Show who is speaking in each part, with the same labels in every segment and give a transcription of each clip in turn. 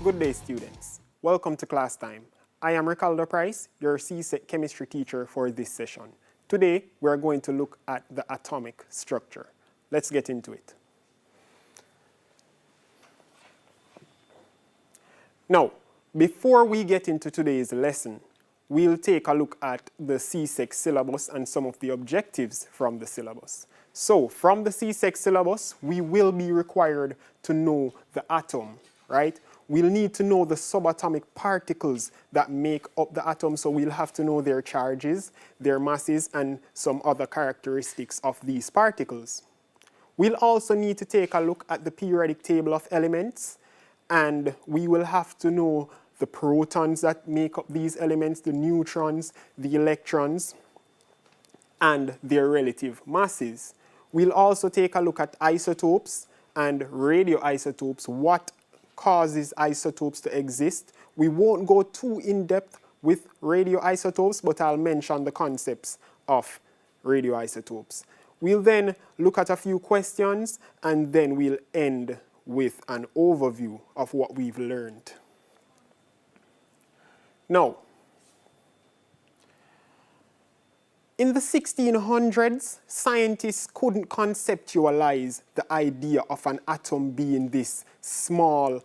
Speaker 1: Good day, students. Welcome to class time. I am Ricardo Price, your CSEC chemistry teacher for this session. Today, we are going to look at the atomic structure. Let's get into it. Now, before we get into today's lesson, we'll take a look at the CSEC syllabus and some of the objectives from the syllabus. So, from the CSEC syllabus, we will be required to know the atom, right? We'll need to know the subatomic particles that make up the atom, so we'll have to know their charges, their masses, and some other characteristics of these particles. We'll also need to take a look at the periodic table of elements, and we will have to know the protons that make up these elements, the neutrons, the electrons, and their relative masses. We'll also take a look at isotopes and radioisotopes, what causes isotopes to exist. We won't go too in-depth with radioisotopes, but I'll mention the concepts of radioisotopes. We'll then look at a few questions, and then we'll end with an overview of what we've learned. Now, in the 1600s, scientists couldn't conceptualize the idea of an atom being this small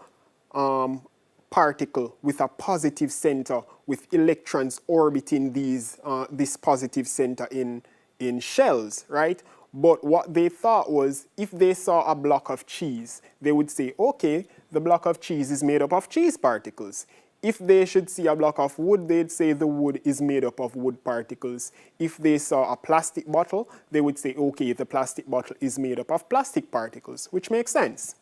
Speaker 1: particle with a positive center, with electrons orbiting this positive center in shells, right? But what they thought was, if they saw a block of cheese, they would say, okay, the block of cheese is made up of cheese particles. If they should see a block of wood, they'd say the wood is made up of wood particles. If they saw a plastic bottle, they would say, okay, the plastic bottle is made up of plastic particles, which makes sense.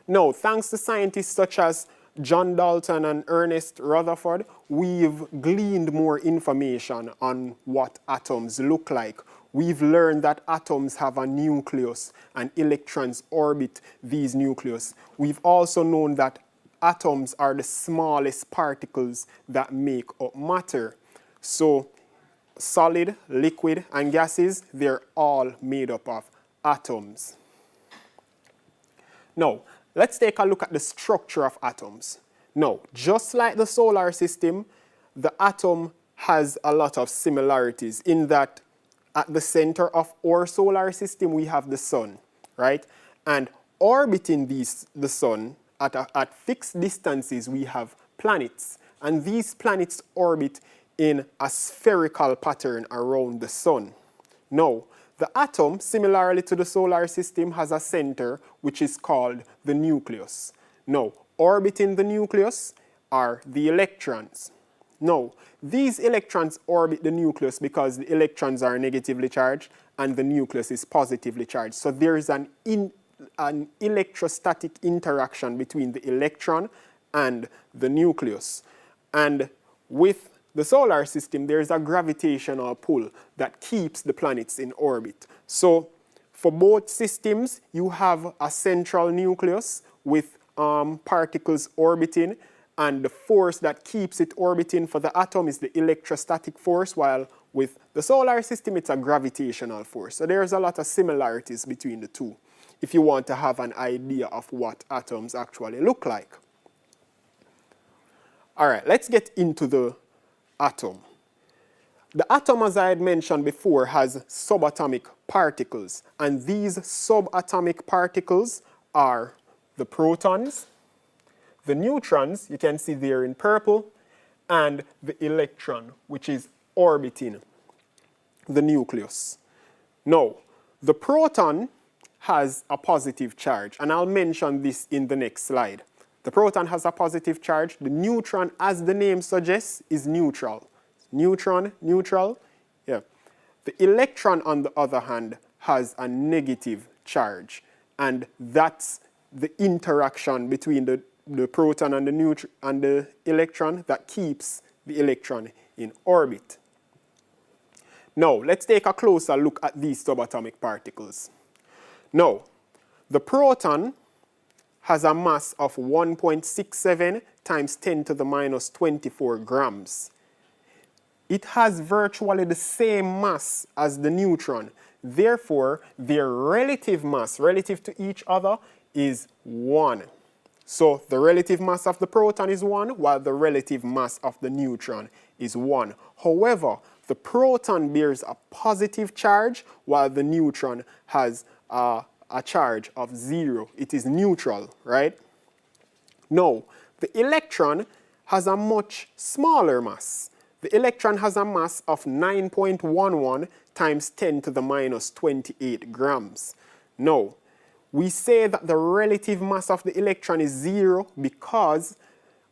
Speaker 1: Now, thanks to scientists such as John Dalton and Ernest Rutherford, we've gleaned more information on what atoms look like. We've learned that atoms have a nucleus and electrons orbit these nucleus. We've also known that atoms are the smallest particles that make up matter. So solid, liquid, and gases, they're all made up of atoms. Now, let's take a look at the structure of atoms. Now, just like the solar system, the atom has a lot of similarities in that at the center of our solar system, we have the sun, right? And orbiting the sun, at fixed distances, we have planets. And these planets orbit in a spherical pattern around the sun. Now, the atom, similarly to the solar system, has a center which is called the nucleus. Now, orbiting the nucleus are the electrons. Now, these electrons orbit the nucleus because the electrons are negatively charged and the nucleus is positively charged. So there is an electrostatic interaction between the electron and the nucleus. And with the solar system, there is a gravitational pull that keeps the planets in orbit. So for both systems, you have a central nucleus with particles orbiting, and the force that keeps it orbiting for the atom is the electrostatic force, while with the solar system, it's a gravitational force. So there's a lot of similarities between the two, if you want to have an idea of what atoms actually look like. All right, let's get into the atom. The atom, as I had mentioned before, has subatomic particles, and these subatomic particles are the protons, the neutrons, you can see there in purple, and the electron, which is orbiting the nucleus. Now, the proton has a positive charge, and I'll mention this in the next slide. The proton has a positive charge. The neutron, as the name suggests, is neutral. Neutron, neutral, yeah. The electron, on the other hand, has a negative charge, and that's the interaction between the proton and the electron that keeps the electron in orbit. Now, let's take a closer look at these subatomic particles. Now, the proton has a mass of 1.67 times 10 to the minus 24 grams. It has virtually the same mass as the neutron. Therefore, their relative mass, relative to each other, is 1. So the relative mass of the proton is 1, while the relative mass of the neutron is 1. However, the proton bears a positive charge, while the neutron has a charge of 0. It is neutral, right? Now, the electron has a much smaller mass. The electron has a mass of 9.11 times 10 to the minus 28 grams. Now, we say that the relative mass of the electron is 0 because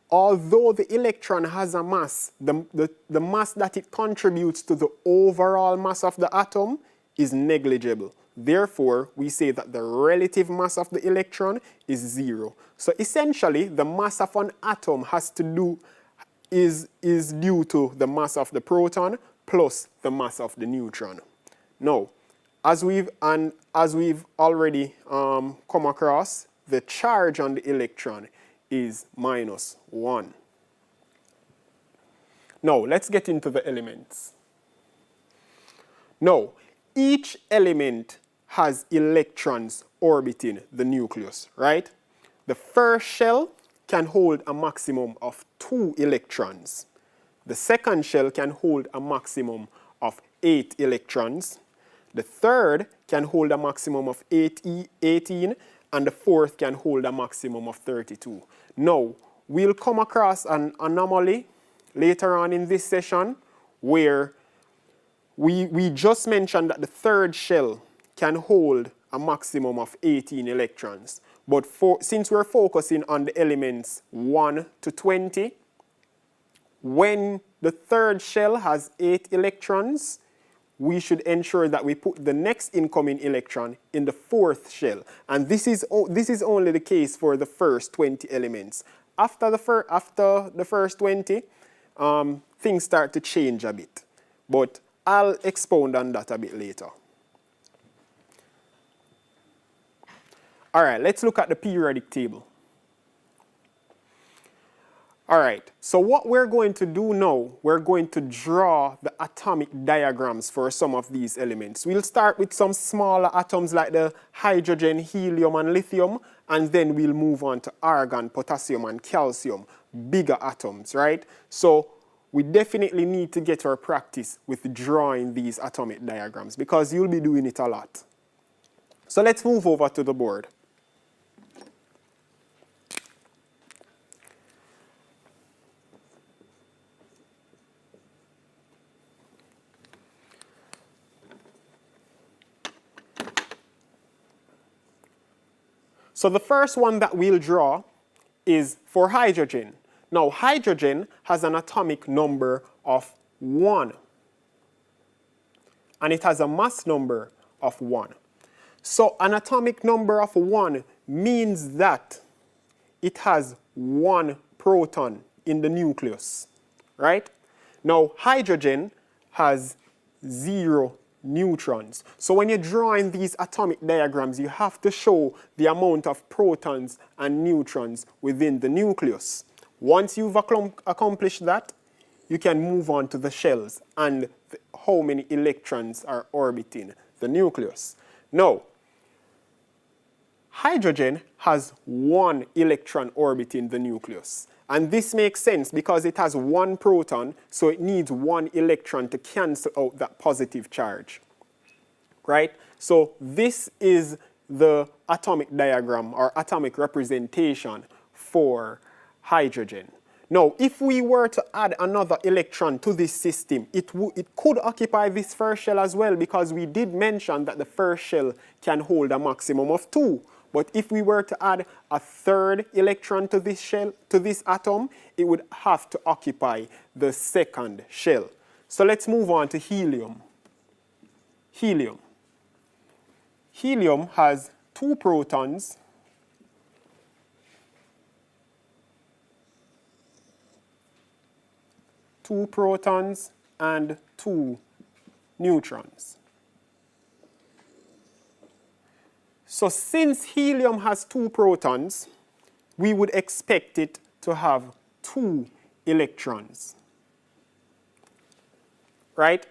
Speaker 1: although the electron has a mass, the mass that it contributes to the overall mass of the atom is negligible. Therefore, we say that the relative mass of the electron is 0. So essentially, the mass of an atom is due to the mass of the proton plus the mass of the neutron. Now, as we've already come across, the charge on the electron is -1. Now, let's get into the elements. Now, each element has electrons orbiting the nucleus, right? The first shell can hold a maximum of 2 electrons. The second shell can hold a maximum of 8 electrons. The third can hold a maximum of 18, and the fourth can hold a maximum of 32. Now, we'll come across an anomaly later on in this session where we just mentioned that the third shell can hold a maximum of 18 electrons. But since we're focusing on the elements 1 to 20, when the third shell has 8 electrons, we should ensure that we put the next incoming electron in the fourth shell. And this is only the case for the first 20 elements. After the first 20, things start to change a bit. But I'll expound on that a bit later. All right, let's look at the periodic table. All right, so what we're going to do now, we're going to draw the atomic diagrams for some of these elements. We'll start with some smaller atoms like the hydrogen, helium, and lithium, and then we'll move on to argon, potassium, and calcium, bigger atoms, right? So we definitely need to get our practice with drawing these atomic diagrams because you'll be doing it a lot. So let's move over to the board. So the first one that we'll draw is for hydrogen. Now, hydrogen has an atomic number of 1. And it has a mass number of 1. So an atomic number of 1 means that it has 1 proton in the nucleus, right? Now, hydrogen has 0 neutrons. So when you're drawing these atomic diagrams, you have to show the amount of protons and neutrons within the nucleus. Once you've accomplished that, you can move on to the shells and how many electrons are orbiting the nucleus. Now, hydrogen has 1 electron orbiting the nucleus. And this makes sense because it has 1 proton, so it needs 1 electron to cancel out that positive charge, right? So this is the atomic diagram or atomic representation for hydrogen. Now, if we were to add another electron to this system, it could occupy this first shell as well because we did mention that the first shell can hold a maximum of 2. But if we were to add a third electron to this shell, to this atom, it would have to occupy the second shell. So let's move on to helium. Helium. Helium has 2 protons and 2 neutrons. So since helium has 2 protons, we would expect it to have 2 electrons, right?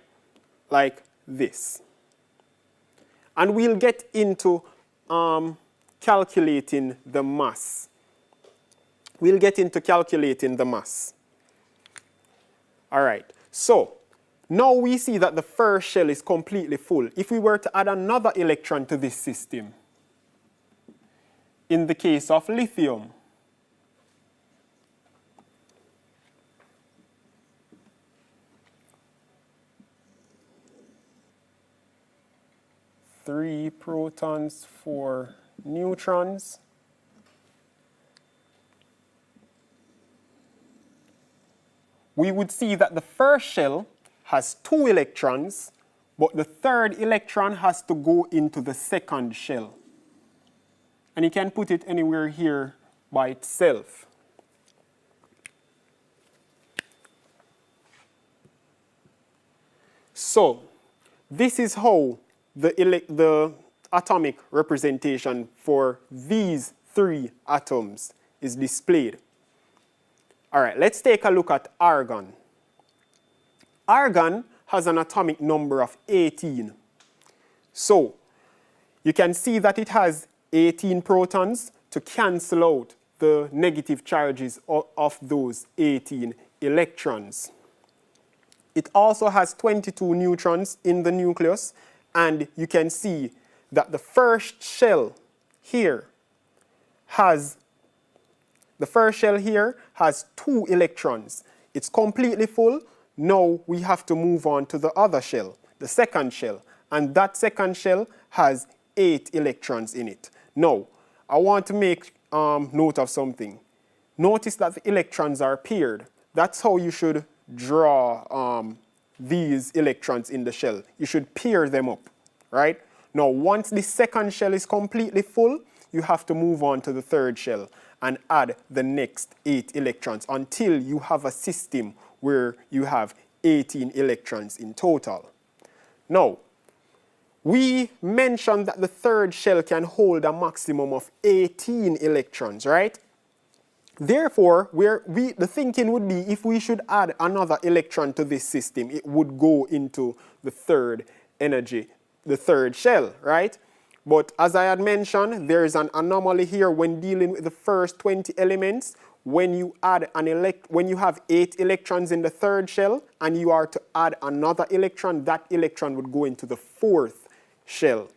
Speaker 1: Like this. And we'll get into calculating the mass we'll get into calculating the mass. All right, so now we see that the first shell is completely full. If we were to add another electron to this system, in the case of lithium, three protons, 4 neutrons. We would see that the first shell has 2 electrons, but the third electron has to go into the second shell. And you can put it anywhere here by itself. So, this is how the atomic representation for these 3 atoms is displayed. All right, let's take a look at argon. Argon has an atomic number of 18. So, you can see that it has 18 protons to cancel out the negative charges of those 18 electrons. It also has 22 neutrons in the nucleus, and you can see that the first shell here has 2 electrons. It's completely full. Now we have to move on to the other shell, the second shell, and that second shell has 8 electrons in it. Now, I want to make note of something. Notice that the electrons are paired. That's how you should draw these electrons in the shell. You should pair them up, right? Now, once the second shell is completely full, you have to move on to the third shell and add the next 8 electrons until you have a system where you have 18 electrons in total. Now, we mentioned that the third shell can hold a maximum of 18 electrons, right? Therefore, the thinking would be if we should add another electron to this system, it would go into the third energy, the third shell, right? But as I had mentioned, there is an anomaly here when dealing with the first 20 elements. When you add when you have 8 electrons in the third shell and you are to add another electron, that electron would go into the fourth shell,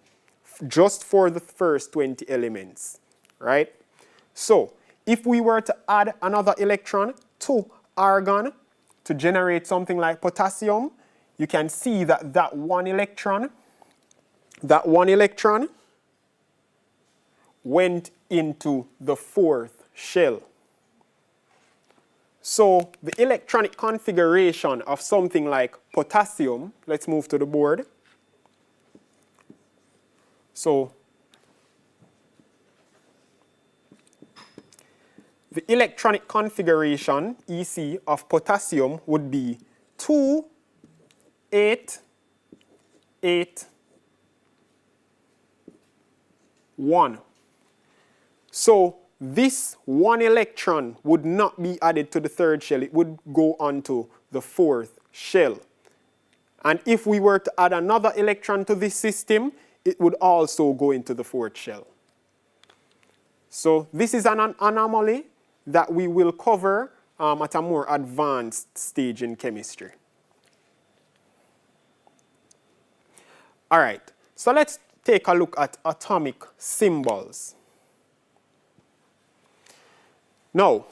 Speaker 1: just for the first 20 elements, right? So, if we were to add another electron to argon to generate something like potassium, you can see that that one electron went into the fourth shell. So the electronic configuration of something like potassium, let's move to the board. So the electronic configuration, EC, of potassium would be 2, 8, 8, 1. So this one electron would not be added to the third shell. It would go on to the fourth shell. And if we were to add another electron to this system, it would also go into the fourth shell. So this is an anomaly that we will cover at a more advanced stage in chemistry. All right, so let's take a look at atomic symbols. Now,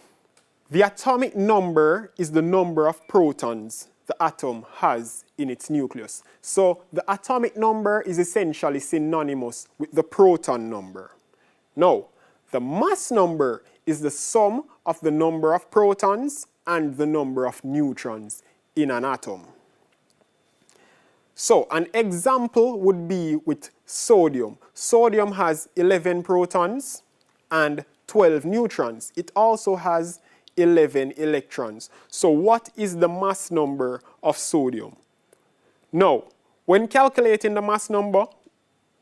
Speaker 1: the atomic number is the number of protons the atom has in its nucleus. So the atomic number is essentially synonymous with the proton number. Now, the mass number is the sum of the number of protons and the number of neutrons in an atom. So an example would be with sodium. Sodium has 11 protons and 12 neutrons. It also has 11 electrons. So what is the mass number of sodium? Now, when calculating the mass number,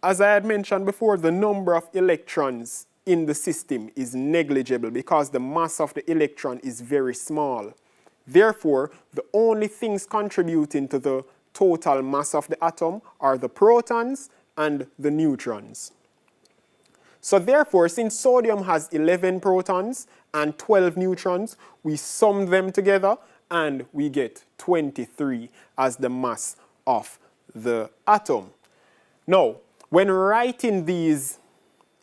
Speaker 1: as I had mentioned before, the number of electrons in the system is negligible because the mass of the electron is very small. Therefore, the only things contributing to the total mass of the atom are the protons and the neutrons. So therefore, since sodium has 11 protons and 12 neutrons, we sum them together and we get 23 as the mass of the atom. Now, when writing these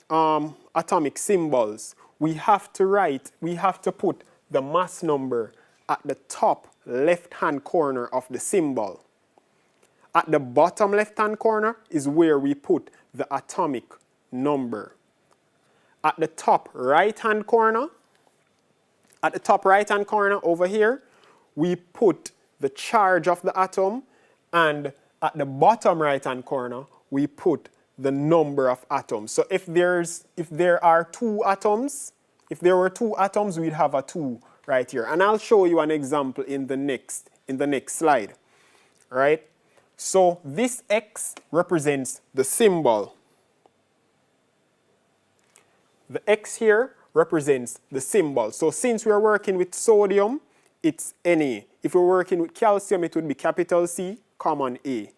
Speaker 1: atomic symbols, we have to put the mass number at the top left-hand corner of the symbol. At the bottom left-hand corner is where we put the atomic number. At the top right-hand corner over here, we put the charge of the atom, and at the bottom right-hand corner, we put the number of atoms. So if there were two atoms, we'd have a 2 right here. And I'll show you an example in the next slide. Right? So this X represents the symbol. The X here represents the symbol. So since we're working with sodium, it's Na. If we're working with calcium, it would be capital C, common A.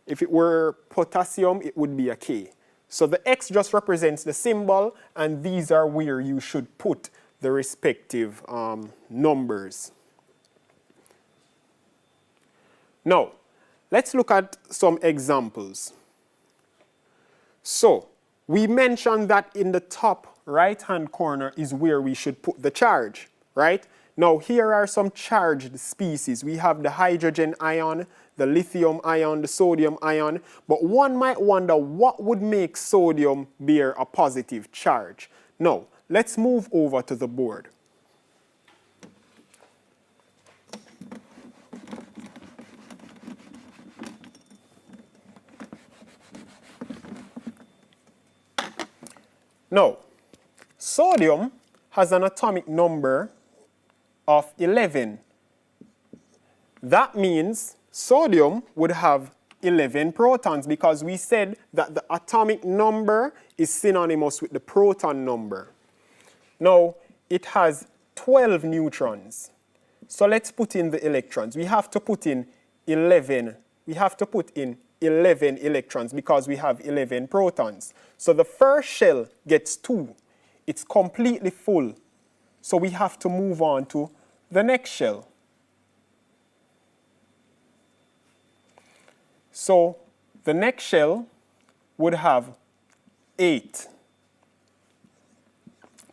Speaker 1: If it were potassium, it would be a K. So the X just represents the symbol, and these are where you should put the respective numbers. Now, let's look at some examples. So, we mentioned that in the top right-hand corner is where we should put the charge, right? Now, here are some charged species. We have the hydrogen ion, the lithium ion, the sodium ion. But one might wonder what would make sodium bear a positive charge. Now, let's move over to the board. Now, sodium has an atomic number of 11. That means sodium would have 11 protons because we said that the atomic number is synonymous with the proton number. Now, it has 12 neutrons. So let's put in the electrons. We have to put in 11. We have to put in 11 electrons because we have 11 protons. So the first shell gets 2. It's completely full. So we have to move on to the next shell. So the next shell would have 8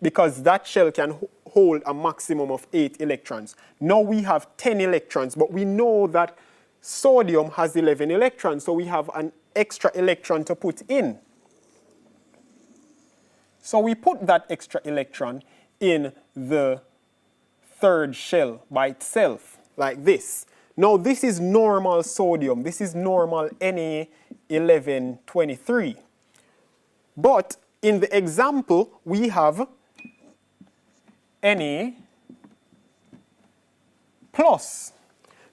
Speaker 1: because that shell can hold a maximum of 8 electrons. Now we have 10 electrons, but we know that sodium has 11 electrons, so we have an extra electron to put in. So we put that extra electron in the third shell by itself, like this. Now this is normal sodium. This is normal Na1123. But in the example, we have Na plus.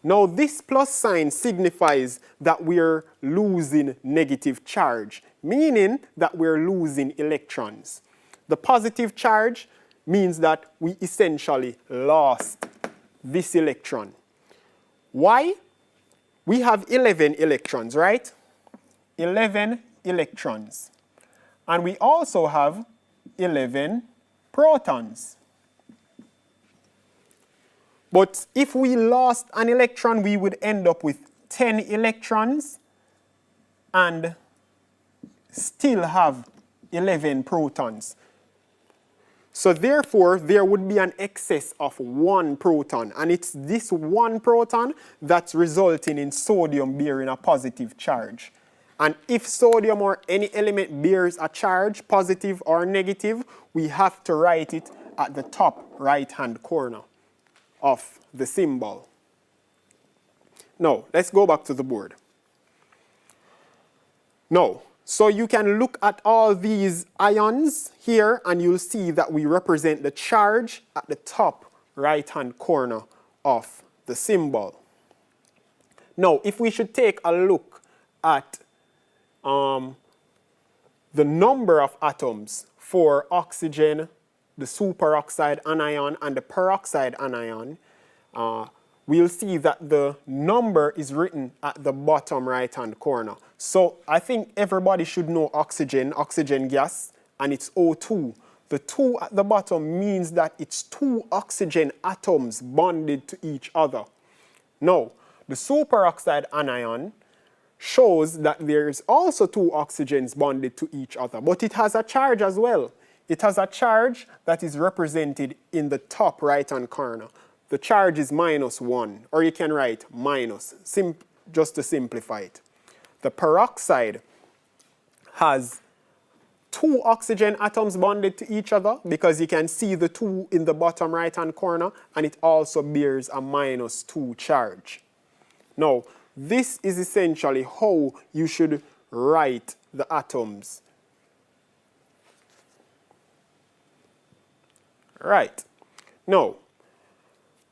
Speaker 1: Now this plus sign signifies that we're losing negative charge, meaning that we're losing electrons. The positive charge means that we essentially lost this electron. Why? We have 11 electrons, right? 11 electrons. And we also have 11 protons. But if we lost an electron, we would end up with 10 electrons and still have 11 protons. So therefore, there would be an excess of 1 proton. And it's this 1 proton that's resulting in sodium bearing a positive charge. And if sodium or any element bears a charge, positive or negative, we have to write it at the top right-hand corner of the symbol. Now, let's go back to the board. Now, so you can look at all these ions here and you'll see that we represent the charge at the top right-hand corner of the symbol. Now, if we should take a look at the number of atoms for oxygen, the superoxide anion, and the peroxide anion, we'll see that the number is written at the bottom right-hand corner. So I think everybody should know oxygen gas, and it's O2. The 2 at the bottom means that it's 2 oxygen atoms bonded to each other. Now, the superoxide anion shows that there's also 2 oxygens bonded to each other, but it has a charge as well. It has a charge that is represented in the top right-hand corner. The charge is -1, or you can write minus, just to simplify it. The peroxide has 2 oxygen atoms bonded to each other because you can see the 2 in the bottom right-hand corner, and it also bears a -2 charge. Now, this is essentially how you should write the atoms. Right. Now,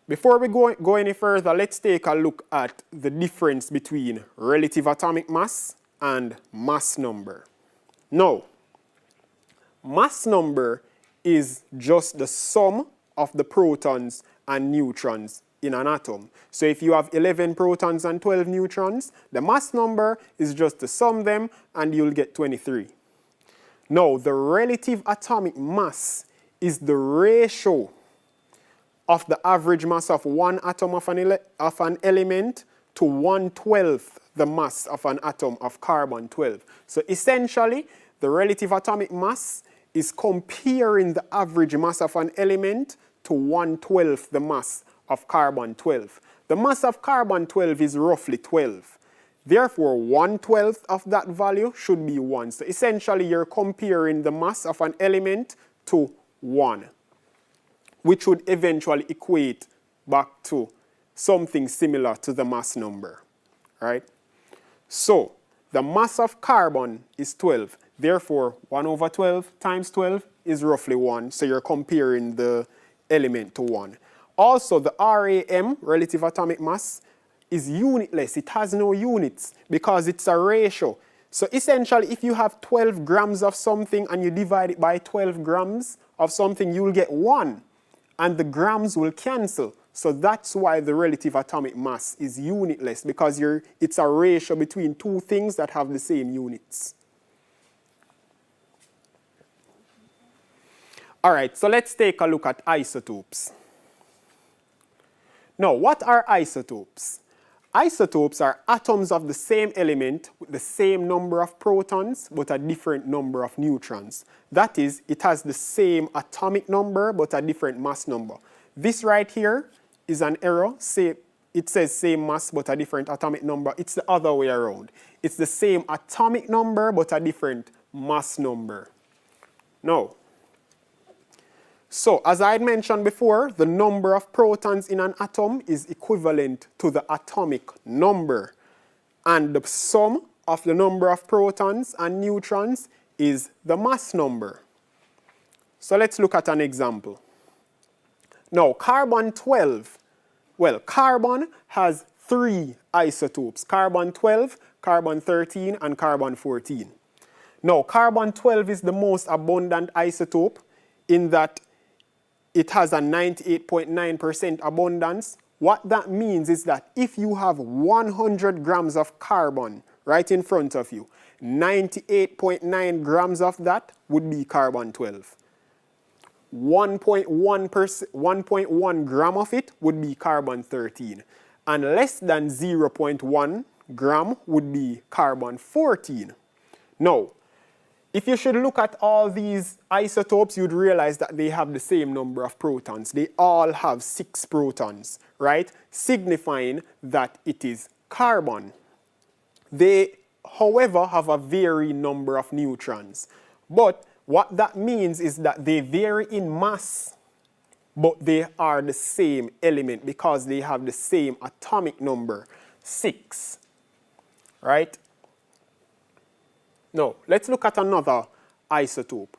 Speaker 1: before we go any further, let's take a look at the difference between relative atomic mass and mass number. Now, mass number is just the sum of the protons and neutrons in an atom. So if you have 11 protons and 12 neutrons, the mass number is just to sum them and you'll get 23. Now, the relative atomic mass is the ratio of the average mass of one atom of an element to 1/12 the mass of an atom of carbon-12. So essentially, the relative atomic mass is comparing the average mass of an element to 1/12 the mass of carbon-12. The mass of carbon-12 is roughly 12. Therefore, 1/12 of that value should be 1. So essentially, you're comparing the mass of an element to 1, which would eventually equate back to something similar to the mass number, right? So, the mass of carbon is 12. Therefore, 1/12 times 12 is roughly 1. So you're comparing the element to 1. Also, the RAM, relative atomic mass, is unitless. It has no units because it's a ratio. So essentially, if you have 12 grams of something and you divide it by 12 grams of something, you'll get 1. And the grams will cancel. So that's why the relative atomic mass is unitless, because it's a ratio between 2 things that have the same units. All right, so let's take a look at isotopes. Now, what are isotopes? Isotopes are atoms of the same element with the same number of protons but a different number of neutrons. That is, it has the same atomic number but a different mass number. This right here is an error. It says same mass but a different atomic number. It's the other way around. It's the same atomic number but a different mass number. Now, so, as I had mentioned before, the number of protons in an atom is equivalent to the atomic number. And the sum of the number of protons and neutrons is the mass number. So, let's look at an example. Now, carbon-12. Well, carbon has 3 isotopes. Carbon-12, carbon-13, and carbon-14. Now, carbon-12 is the most abundant isotope in that it has a 98.9% abundance. What that means is that if you have 100 grams of carbon right in front of you, 98.9 grams of that would be carbon-12. 1.1 gram of it would be carbon-13. And less than 0.1 gram would be carbon-14. Now, if you should look at all these isotopes, you'd realize that they have the same number of protons. They all have 6 protons, right? Signifying that it is carbon. They, however, have a varying number of neutrons. But what that means is that they vary in mass, but they are the same element because they have the same atomic number, 6, right? Now, let's look at another isotope.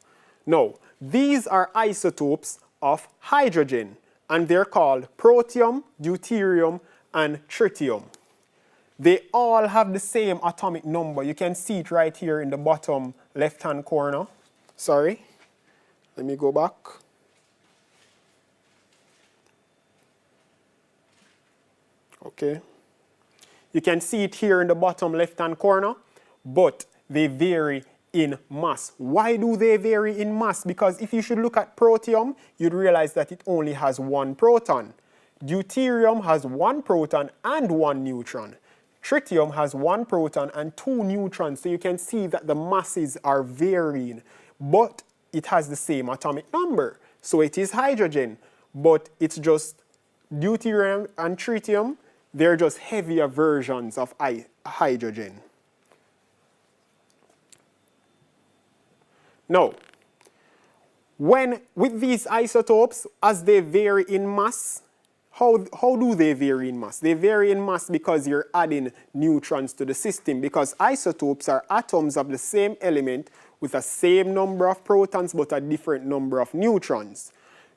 Speaker 1: Now, these are isotopes of hydrogen, and they're called protium, deuterium, and tritium. They all have the same atomic number. You can see it right here in the bottom left-hand corner. Sorry, let me go back. Okay. You can see it here in the bottom left-hand corner, but they vary in mass. Why do they vary in mass? Because if you should look at protium, you'd realize that it only has one proton. Deuterium has one proton and one neutron. Tritium has one proton and two neutrons. So you can see that the masses are varying, but it has the same atomic number. So it is hydrogen, but it's just deuterium and tritium. They're just heavier versions of hydrogen. Now, with these isotopes, as they vary in mass, how do they vary in mass? They vary in mass because you're adding neutrons to the system, because isotopes are atoms of the same element with the same number of protons but a different number of neutrons.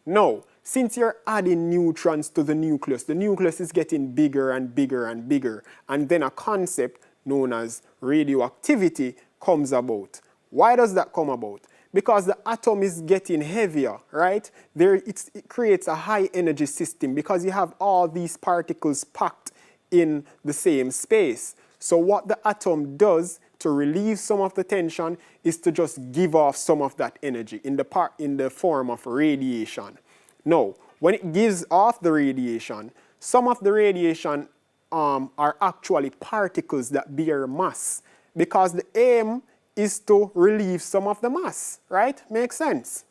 Speaker 1: Now, since you're adding neutrons to the nucleus is getting bigger and bigger and bigger, and then a concept known as radioactivity comes about. Why does that come about? Because the atom is getting heavier, right? It creates a high energy system because you have all these particles packed in the same space. So what the atom does to relieve some of the tension is to just give off some of that energy in the form of radiation. Now, when it gives off the radiation, some of the radiation are actually particles that bear mass, because the aim is to relieve some of the mass, right? Makes sense.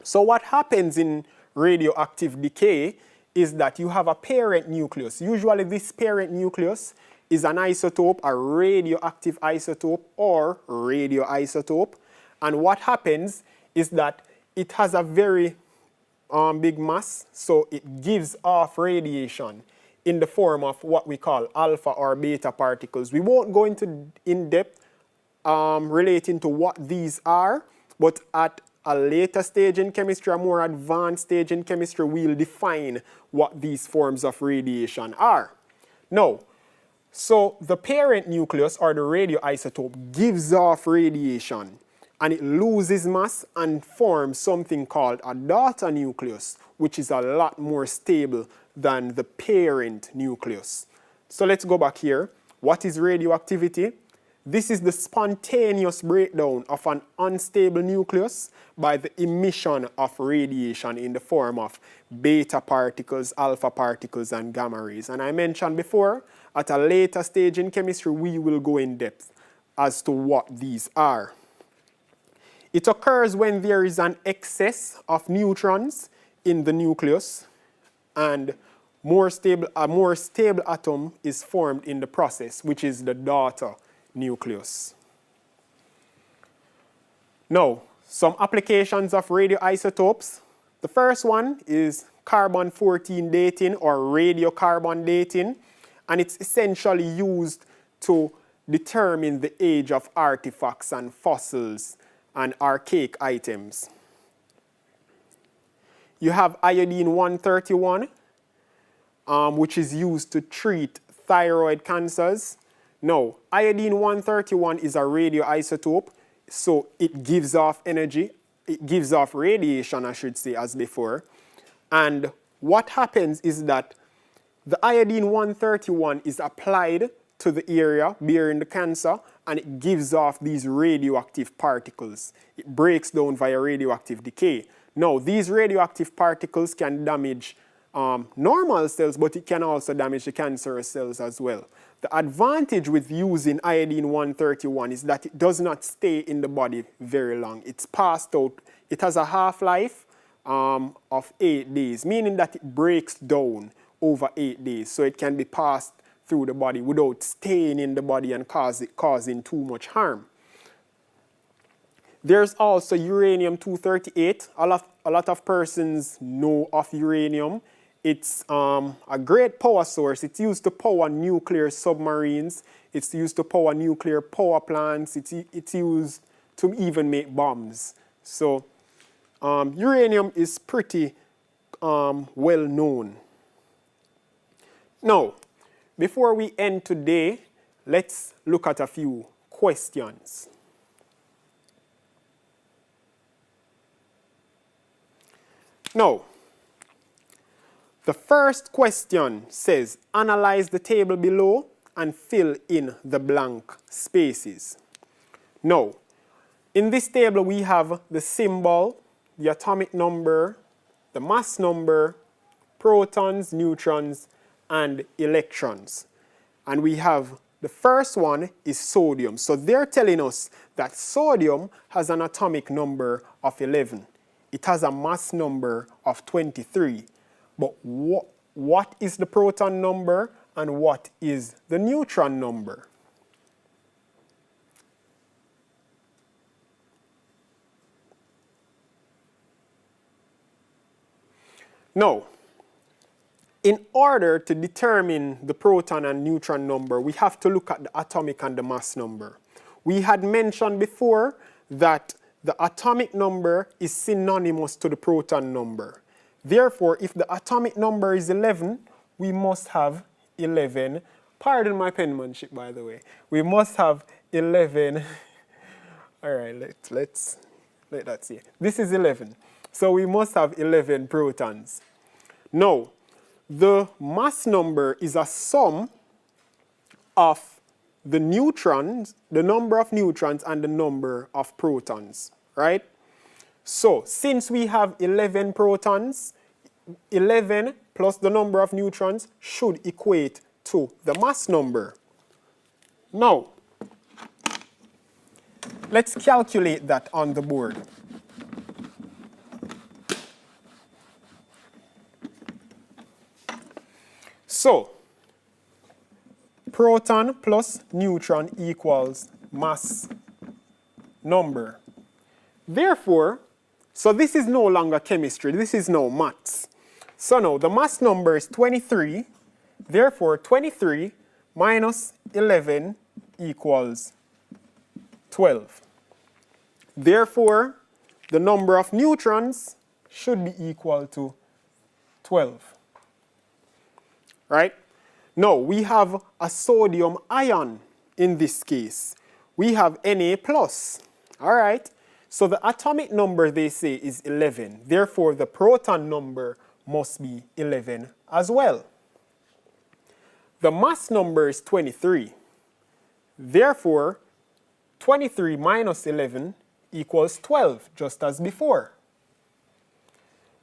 Speaker 1: So what happens in radioactive decay is that you have a parent nucleus. Usually this parent nucleus is an isotope, a radioactive isotope or radioisotope. And what happens is that it has a very big mass, so it gives off radiation in the form of what we call alpha or beta particles. We won't go into in depth relating to what these are, but at a later stage in chemistry, a more advanced stage in chemistry, we'll define what these forms of radiation are. Now, so the parent nucleus or the radioisotope gives off radiation and it loses mass and forms something called a daughter nucleus, which is a lot more stable than the parent nucleus. So let's go back here. What is radioactivity? This is the spontaneous breakdown of an unstable nucleus by the emission of radiation in the form of beta particles, alpha particles, and gamma rays. And I mentioned before, at a later stage in chemistry, we will go in depth as to what these are. It occurs when there is an excess of neutrons in the nucleus, and a more stable atom is formed in the process, which is the daughter nucleus. Now, some applications of radioisotopes. The first one is carbon-14 dating or radiocarbon dating, and it's essentially used to determine the age of artifacts and fossils and archaic items. You have iodine-131, which is used to treat thyroid cancers. Now, iodine-131 is a radioisotope, so it gives off energy. It gives off radiation, I should say, as before. And what happens is that the iodine-131 is applied to the area bearing the cancer, and it gives off these radioactive particles. It breaks down via radioactive decay. Now, these radioactive particles can damage normal cells, but it can also damage the cancerous cells as well. The advantage with using iodine-131 is that it does not stay in the body very long. It's passed out. It has a half-life of 8 days, meaning that it breaks down over 8 days. So it can be passed through the body without staying in the body and causing too much harm. There's also uranium-238. A lot of persons know of uranium. It's a great power source. It's used to power nuclear submarines. It's used to power nuclear power plants. It's used to even make bombs. So uranium is pretty well known. Now, before we end today, let's look at a few questions. Now, the first question says, analyze the table below and fill in the blank spaces. Now, In this table, we have the symbol, the atomic number, the mass number, protons, neutrons, and electrons. And we have the first one is sodium. So they're telling us that sodium has an atomic number of 11. It has a mass number of 23. But what is the proton number and what is the neutron number? Now, in order to determine the proton and neutron number, we have to look at the atomic and the mass number. We had mentioned before that the atomic number is synonymous to the proton number. Therefore, if the atomic number is 11, we must have 11. Pardon my penmanship, by the way. We must have 11. All right, let that see. This is 11. So we must have 11 protons. Now, the mass number is a sum of the neutrons, the number of neutrons and the number of protons, right? So, since we have 11 protons, 11 plus the number of neutrons should equate to the mass number. Now, let's calculate that on the board. So, proton plus neutron equals mass number. Therefore, so this is no longer chemistry, this is now maths. So now the mass number is 23, therefore 23 minus 11 equals 12. Therefore, the number of neutrons should be equal to 12. Right? Now, we have a sodium ion in this case. We have Na+. All right? So the atomic number, they say, is 11. Therefore, the proton number must be 11 as well. The mass number is 23. Therefore, 23 minus 11 equals 12, just as before.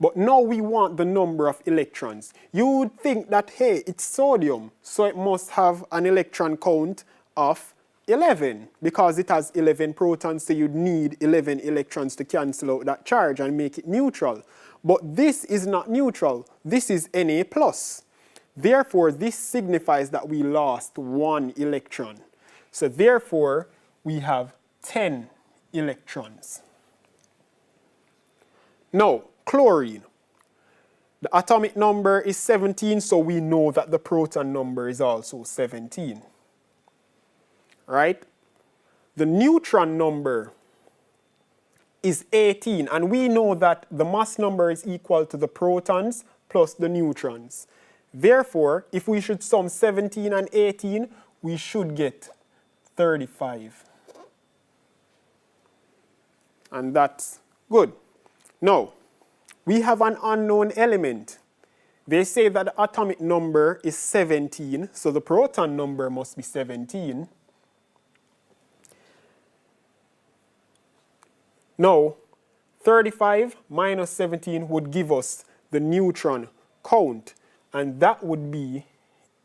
Speaker 1: But now we want the number of electrons. You would think that, hey, it's sodium, so it must have an electron count of 11 because it has 11 protons, so you'd need 11 electrons to cancel out that charge and make it neutral. But this is not neutral. This is Na+. Therefore, this signifies that we lost 1 electron. So therefore, we have 10 electrons. Now, chlorine. The atomic number is 17, so we know that the proton number is also 17. Right? The neutron number is 18, and we know that the mass number is equal to the protons plus the neutrons. Therefore, if we should sum 17 and 18, we should get 35. And that's good. Now, we have an unknown element. They say that the atomic number is 17, so the proton number must be 17. Now, 35 minus 17 would give us the neutron count, and that would be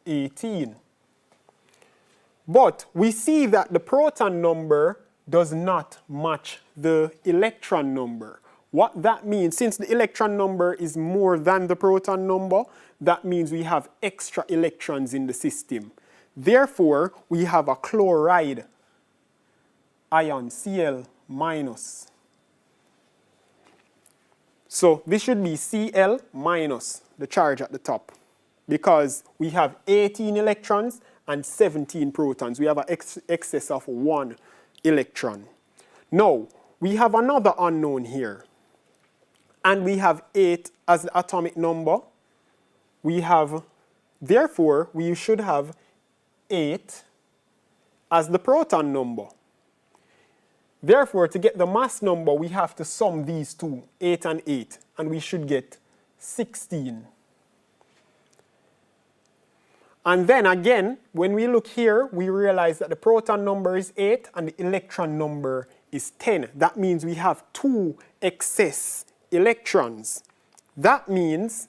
Speaker 1: 18. But we see that the proton number does not match the electron number. What that means, since the electron number is more than the proton number, that means we have extra electrons in the system. Therefore, we have a chloride ion, Cl minus. So this should be Cl minus the charge at the top, because we have 18 electrons and 17 protons. We have an excess of 1 electron. Now, we have another unknown here. And we have 8 as the atomic number. Therefore, we should have 8 as the proton number. Therefore, to get the mass number, we have to sum these two, 8 and 8, and we should get 16. And then again, when we look here, we realize that the proton number is 8 and the electron number is 10. That means we have 2 excess electrons. That means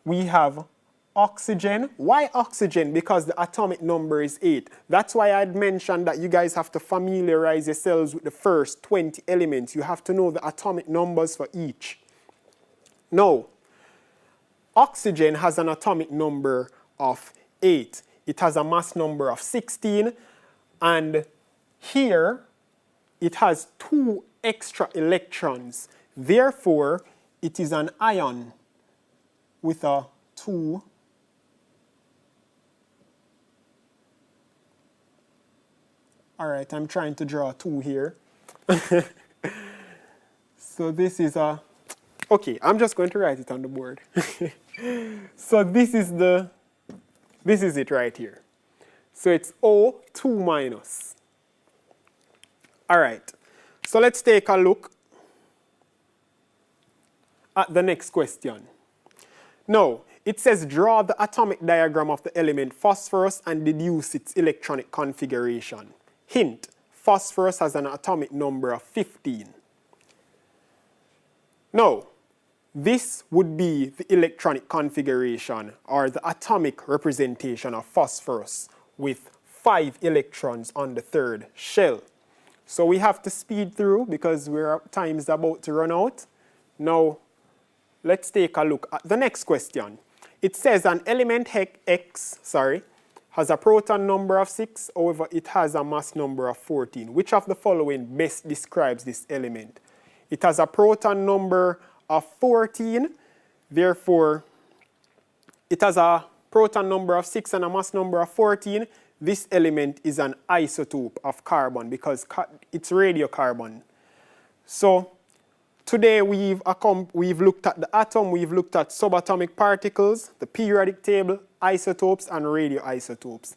Speaker 1: we have oxygen. Why oxygen? Because the atomic number is 8. That's why I'd mentioned that you guys have to familiarize yourselves with the first 20 elements. You have to know the atomic numbers for each. Now, oxygen has an atomic number of 8. It has a mass number of 16. And here, it has 2 extra electrons. Therefore, it is an ion with a 2 All right, I'm trying to draw a 2 here. So this is a, okay, I'm just going to write it on the board. So this is it right here. So it's O2 minus. All right, so let's take a look at the next question. Now, it says draw the atomic diagram of the element phosphorus and deduce its electronic configuration. Hint, phosphorus has an atomic number of 15. Now, this would be the electronic configuration or the atomic representation of phosphorus with 5 electrons on the 3rd shell. So we have to speed through because time is about to run out. Now, let's take a look at the next question. It says an element X has a proton number of 6, however, it has a mass number of 14. Which of the following best describes this element? It has a proton number of 14, therefore, it has a proton number of 6 and a mass number of 14. This element is an isotope of carbon because it's radiocarbon. So, today we've looked at the atom, we've looked at subatomic particles, the periodic table, isotopes, and radioisotopes.